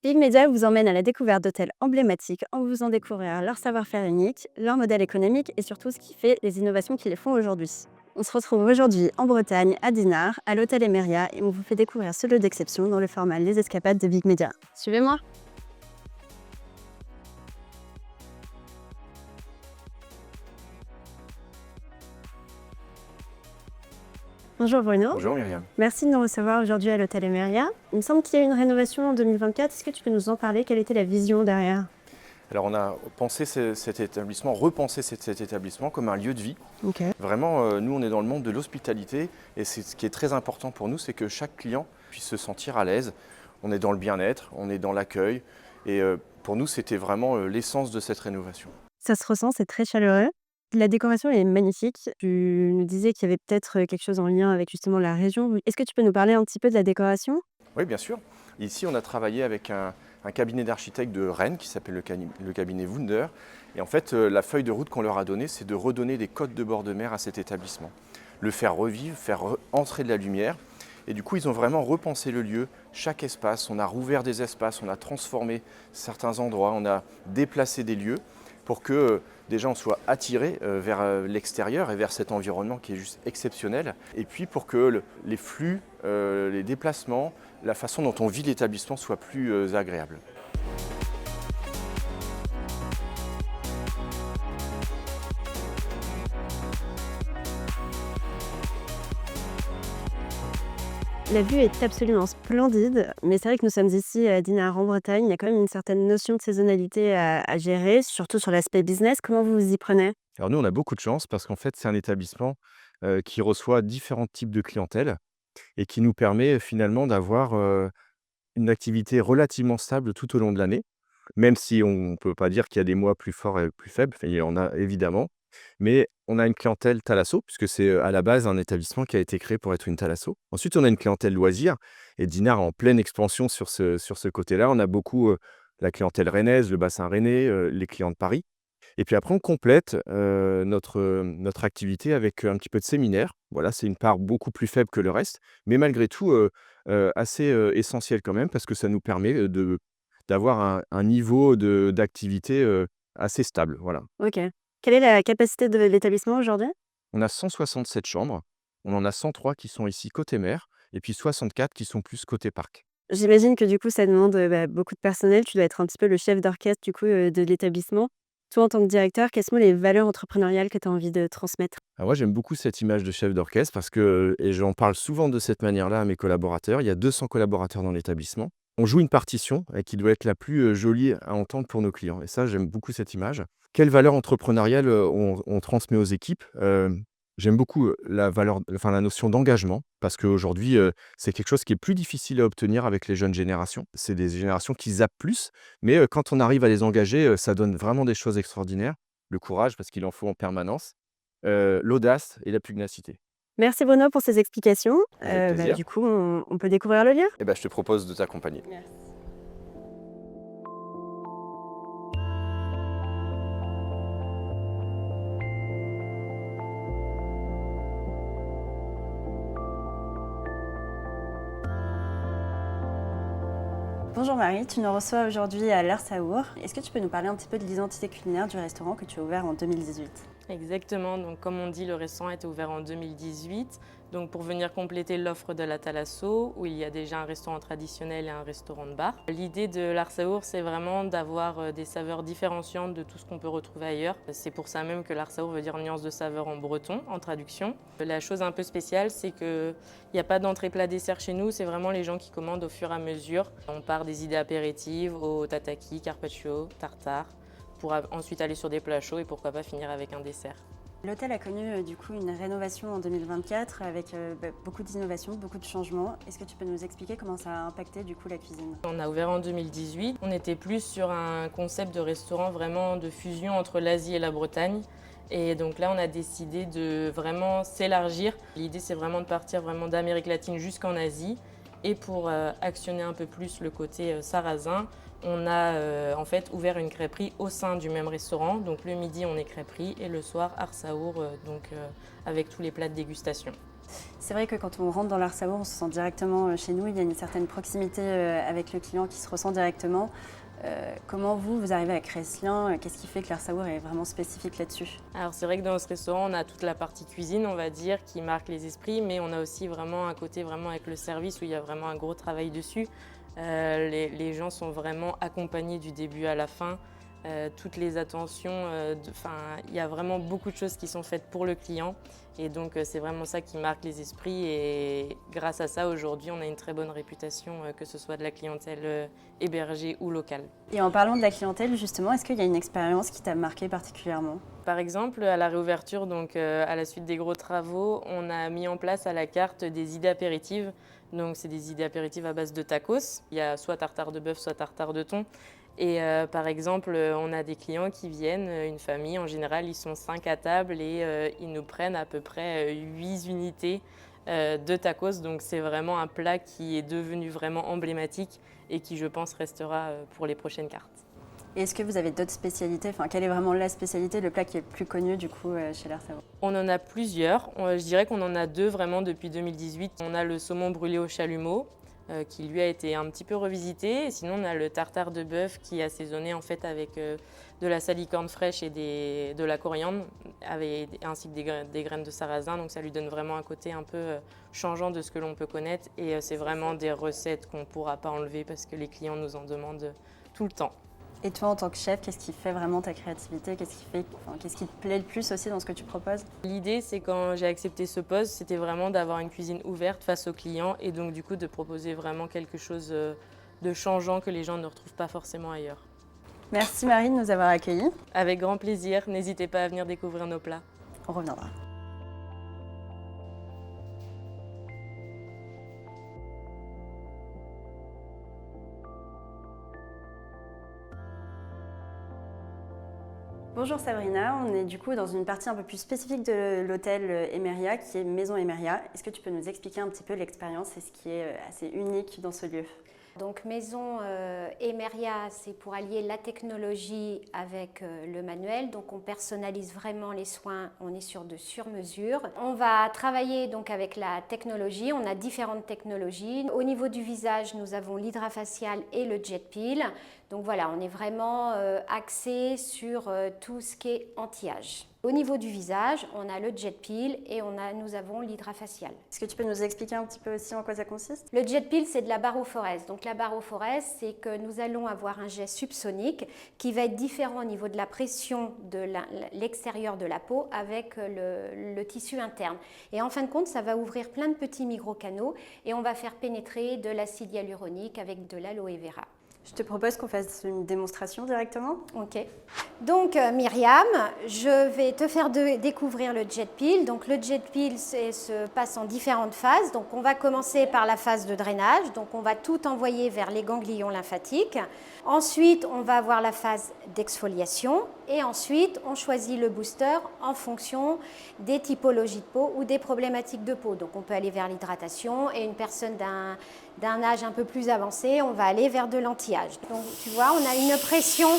Big Media vous emmène à la découverte d'hôtels emblématiques en vous faisant découvrir leur savoir-faire unique, leur modèle économique et surtout ce qui fait les innovations qui les font aujourd'hui. On se retrouve aujourd'hui en Bretagne, à Dinard, à l'hôtel Emeria et on vous fait découvrir ce lieu d'exception dans le format Les Escapades de Big Media. Suivez-moi. Bonjour Bruno, Bonjour Myriam. merci de nous recevoir aujourd'hui à l'hôtel Emeria. Il me semble qu'il y a eu une rénovation en 2024, est-ce que tu peux nous en parler? Quelle était la vision derrière? Alors on a pensé cet établissement, repensé cet établissement comme un lieu de vie. Ok. Vraiment, nous on est dans le monde de l'hospitalité et ce qui est très important pour nous, c'est que chaque client puisse se sentir à l'aise. On est dans le bien-être, on est dans l'accueil et pour nous c'était vraiment l'essence de cette rénovation. Ça se ressent, c'est très chaleureux. La décoration est magnifique. Tu nous disais qu'il y avait peut-être quelque chose en lien avec justement la région. Est-ce que tu peux nous parler un petit peu de la décoration? Oui, bien sûr. Ici, on a travaillé avec un cabinet d'architectes de Rennes qui s'appelle le cabinet Wunder. Et en fait, la feuille de route qu'on leur a donnée, c'est de redonner des codes de bord de mer à cet établissement. Le faire revivre, entrer de la lumière. Et du coup, ils ont vraiment repensé le lieu, chaque espace. On a rouvert des espaces, on a transformé certains endroits, on a déplacé des lieux pour que déjà on soit attiré vers l'extérieur et vers cet environnement qui est juste exceptionnel. Et puis pour que les flux, les déplacements, la façon dont on vit l'établissement soit plus agréable. La vue est absolument splendide, mais c'est vrai que nous sommes ici à Dinard en Bretagne. Il y a quand même une certaine notion de saisonnalité à gérer, surtout sur l'aspect business. Comment vous vous y prenez? Alors nous, on a beaucoup de chance parce qu'en fait, c'est un établissement qui reçoit différents types de clientèle et qui nous permet finalement d'avoir une activité relativement stable tout au long de l'année. Même si on ne peut pas dire qu'il y a des mois plus forts et plus faibles, enfin, il y en a évidemment. Mais on a une clientèle thalasso, puisque c'est à la base un établissement qui a été créé pour être une thalasso. Ensuite, on a une clientèle loisir, et Dinard est en pleine expansion sur ce côté-là. On a beaucoup la clientèle rennaise, le bassin rennais, les clients de Paris. Et puis après, on complète notre activité avec un petit peu de séminaire. Voilà, c'est une part beaucoup plus faible que le reste, mais malgré tout assez essentielle quand même, parce que ça nous permet d'avoir un niveau d'activité assez stable. Voilà. Ok. Quelle est la capacité de l'établissement aujourd'hui? On a 167 chambres, on en a 103 qui sont ici côté mer, et puis 64 qui sont plus côté parc. J'imagine que du coup, ça demande beaucoup de personnel. Tu dois être un petit peu le chef d'orchestre du coup de l'établissement. Toi, en tant que directeur, quelles sont les valeurs entrepreneuriales que tu as envie de transmettre? Ah, moi, j'aime beaucoup cette image de chef d'orchestre parce que, et j'en parle souvent de cette manière-là à mes collaborateurs, il y a 200 collaborateurs dans l'établissement. On joue une partition qui doit être la plus jolie à entendre pour nos clients. Et ça, j'aime beaucoup cette image. Quelle valeur entrepreneuriale on transmet aux équipes? J'aime beaucoup la valeur, enfin, la notion d'engagement parce qu'aujourd'hui, c'est quelque chose qui est plus difficile à obtenir avec les jeunes générations. C'est des générations qui zappent plus, mais quand on arrive à les engager, ça donne vraiment des choses extraordinaires. Le courage, parce qu'il en faut en permanence, l'audace et la pugnacité. Merci Bruno pour ces explications. Avec plaisir. Du coup, on peut découvrir le lieu? Et ben, je te propose de t'accompagner. Merci. Bonjour Marie, tu nous reçois aujourd'hui à l'Arsaour. Est-ce que tu peux nous parler un petit peu de l'identité culinaire du restaurant que tu as ouvert en 2018? Exactement, donc comme on dit, le restaurant a été ouvert en 2018. Donc pour venir compléter l'offre de la Thalasso, où il y a déjà un restaurant traditionnel et un restaurant de bar. L'idée de l'Arsaour, c'est vraiment d'avoir des saveurs différenciantes de tout ce qu'on peut retrouver ailleurs. C'est pour ça même que l'Arsaour veut dire nuance de saveur en breton, en traduction. La chose un peu spéciale, c'est qu'il n'y a pas d'entrée plat dessert chez nous, c'est vraiment les gens qui commandent au fur et à mesure. On part des idées apéritives au tataki, carpaccio, tartare, pour ensuite aller sur des plats chauds et pourquoi pas finir avec un dessert. L'hôtel a connu du coup une rénovation en 2024 avec beaucoup d'innovations, beaucoup de changements. Est-ce que tu peux nous expliquer comment ça a impacté du coup la cuisine? On a ouvert en 2018. On était plus sur un concept de restaurant vraiment de fusion entre l'Asie et la Bretagne. Et donc là, on a décidé de vraiment s'élargir. L'idée, c'est vraiment de partir vraiment d'Amérique latine jusqu'en Asie. Et pour actionner un peu plus le côté sarrasin, on a en fait ouvert une crêperie au sein du même restaurant. Donc le midi, on est crêperie et le soir, Arsaour, avec tous les plats de dégustation. C'est vrai que quand on rentre dans l'Art Savour, on se sent directement chez nous. Il y a une certaine proximité avec le client qui se ressent directement. Comment vous arrivez à créer ce lien? Qu'est-ce qui fait que l'Art Savour est vraiment spécifique là-dessus? Alors c'est vrai que dans ce restaurant, on a toute la partie cuisine, on va dire, qui marque les esprits, mais on a aussi vraiment un côté vraiment avec le service où il y a vraiment un gros travail dessus. Les gens sont vraiment accompagnés du début à la fin. Toutes les attentions, il y a vraiment beaucoup de choses qui sont faites pour le client et donc c'est vraiment ça qui marque les esprits et grâce à ça aujourd'hui on a une très bonne réputation que ce soit de la clientèle hébergée ou locale. Et en parlant de la clientèle justement, est-ce qu'il y a une expérience qui t'a marqué particulièrement? Par exemple, à la réouverture, donc à la suite des gros travaux, on a mis en place à la carte des idées apéritives. Donc c'est des idées apéritives à base de tacos. Il y a soit tartare de bœuf, soit tartare de thon. Et par exemple, on a des clients qui viennent, une famille, en général, ils sont 5 à table et ils nous prennent à peu près 8 unités de tacos. Donc c'est vraiment un plat qui est devenu vraiment emblématique et qui, je pense, restera pour les prochaines cartes. Et est-ce que vous avez d'autres spécialités? Enfin, quelle est vraiment la spécialité, le plat qui est le plus connu du coup chez l'Art Savour? On en a plusieurs. Je dirais qu'on en a 2 vraiment depuis 2018. On a le saumon brûlé au chalumeau, qui lui a été un petit peu revisité. Et sinon, on a le tartare de bœuf qui est assaisonné en fait avec de la salicorne fraîche et de la coriandre, ainsi que des graines de sarrasin. Donc ça lui donne vraiment un côté un peu changeant de ce que l'on peut connaître. Et c'est vraiment des recettes qu'on ne pourra pas enlever parce que les clients nous en demandent tout le temps. Et toi, en tant que chef, qu'est-ce qui fait vraiment ta créativité? Qu'est-ce qui te plaît le plus aussi dans ce que tu proposes? L'idée, c'est quand j'ai accepté ce poste, c'était vraiment d'avoir une cuisine ouverte face aux clients et donc du coup de proposer vraiment quelque chose de changeant que les gens ne retrouvent pas forcément ailleurs. Merci Marie de nous avoir accueillis. Avec grand plaisir, n'hésitez pas à venir découvrir nos plats. On reviendra. Bonjour Sabrina, on est du coup dans une partie un peu plus spécifique de l'hôtel Emeria qui est Maison Emeria. Est-ce que tu peux nous expliquer un petit peu l'expérience et ce qui est assez unique dans ce lieu? Donc Maison Emeria, c'est pour allier la technologie avec le manuel. Donc on personnalise vraiment les soins, on est sur de sur-mesure. On va travailler donc avec la technologie, on a différentes technologies. Au niveau du visage, nous avons l'hydrafacial et le jet peel. Donc voilà, on est vraiment axé sur tout ce qui est anti-âge. Au niveau du visage, on a le jet peel et nous avons l'hydrafacial. Est-ce que tu peux nous expliquer un petit peu aussi en quoi ça consiste? Le jet peel, c'est de la barophorèse. Donc la barophorèse, c'est que nous allons avoir un jet subsonique qui va être différent au niveau de la pression de l'extérieur de la peau avec le tissu interne. Et en fin de compte, ça va ouvrir plein de petits microcanaux et on va faire pénétrer de l'acide hyaluronique avec de l'aloe vera. Je te propose qu'on fasse une démonstration directement. Ok. Donc Myriam, je vais te faire découvrir le jet peel. Donc le jet peel se passe en différentes phases. Donc on va commencer par la phase de drainage. Donc on va tout envoyer vers les ganglions lymphatiques. Ensuite, on va avoir la phase d'exfoliation et ensuite, on choisit le booster en fonction des typologies de peau ou des problématiques de peau. Donc, on peut aller vers l'hydratation et une personne d'un âge un peu plus avancé, on va aller vers de l'anti-âge. Donc, tu vois, on a une pression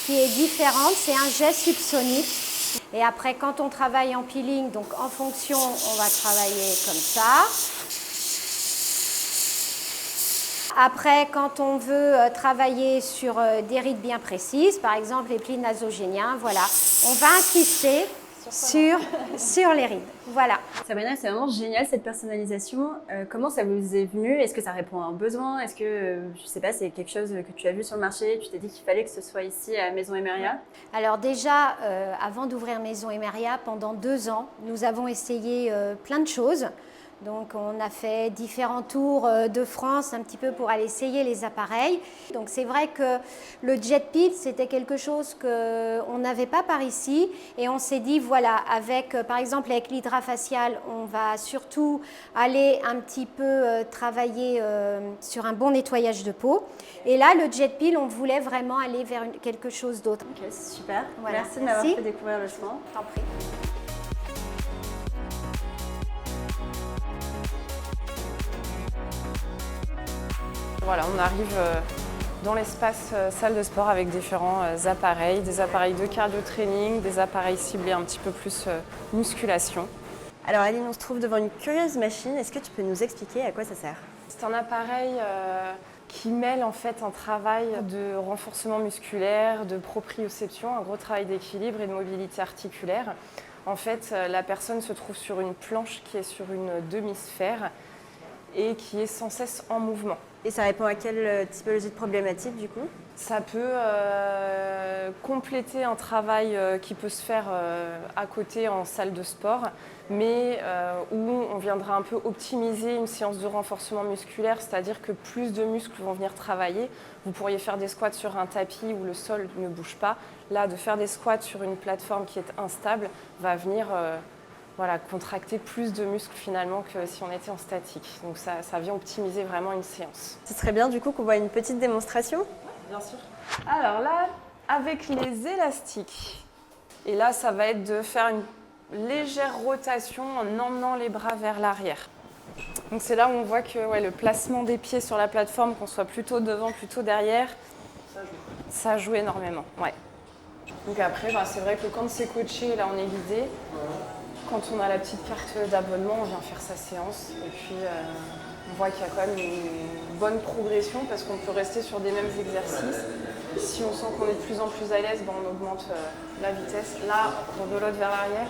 qui est différente, c'est un jet subsonique. Et après, quand on travaille en peeling, donc en fonction, on va travailler comme ça. Après, quand on veut travailler sur des rides bien précises, par exemple les plis nasogéniens, voilà, on va insister sur les rides. Voilà. Sabrina, c'est vraiment génial cette personnalisation. Comment ça vous est venu? Est-ce que ça répond à un besoin? Est-ce que, je sais pas, c'est quelque chose que tu as vu sur le marché? Tu t'es dit qu'il fallait que ce soit ici à Maison Emeria? Alors déjà, avant d'ouvrir Maison Emeria, pendant 2 ans, nous avons essayé plein de choses. Donc on a fait différents tours de France un petit peu pour aller essayer les appareils. Donc c'est vrai que le jet peel c'était quelque chose qu'on n'avait pas par ici et on s'est dit voilà avec par exemple avec l'hydrafacial on va surtout aller un petit peu travailler sur un bon nettoyage de peau et là le jet peel on voulait vraiment aller vers quelque chose d'autre. Ok, super. Voilà. Merci de m'avoir fait découvrir le soin. T'en prie. Voilà, on arrive dans l'espace salle de sport avec différents appareils, des appareils de cardio training, des appareils ciblés un petit peu plus musculation. Alors Aline, on se trouve devant une curieuse machine. Est-ce que tu peux nous expliquer à quoi ça sert? C'est un appareil qui mêle en fait un travail de renforcement musculaire, de proprioception, un gros travail d'équilibre et de mobilité articulaire. En fait, la personne se trouve sur une planche qui est sur une demi-sphère et qui est sans cesse en mouvement. Et ça répond à quelle typologie de problématique du coup? Ça peut compléter un travail qui peut se faire à côté en salle de sport, mais où on viendra un peu optimiser une séance de renforcement musculaire, c'est-à-dire que plus de muscles vont venir travailler. Vous pourriez faire des squats sur un tapis où le sol ne bouge pas. Là, de faire des squats sur une plateforme qui est instable va venir contracter plus de muscles finalement que si on était en statique. Donc ça vient optimiser vraiment une séance. Ce serait bien du coup qu'on voit une petite démonstration. Bien sûr. Alors là, avec les élastiques, et là ça va être de faire une légère rotation en emmenant les bras vers l'arrière. Donc c'est là où on voit que le placement des pieds sur la plateforme, qu'on soit plutôt devant, plutôt derrière, ça joue énormément. Ouais. Donc après, c'est vrai que quand c'est coaché, là on est guidé. Quand on a la petite carte d'abonnement, on vient faire sa séance et puis on voit qu'il y a quand même une bonne progression parce qu'on peut rester sur des mêmes exercices. Si on sent qu'on est de plus en plus à l'aise, on augmente la vitesse. Là, on rebelote vers l'arrière.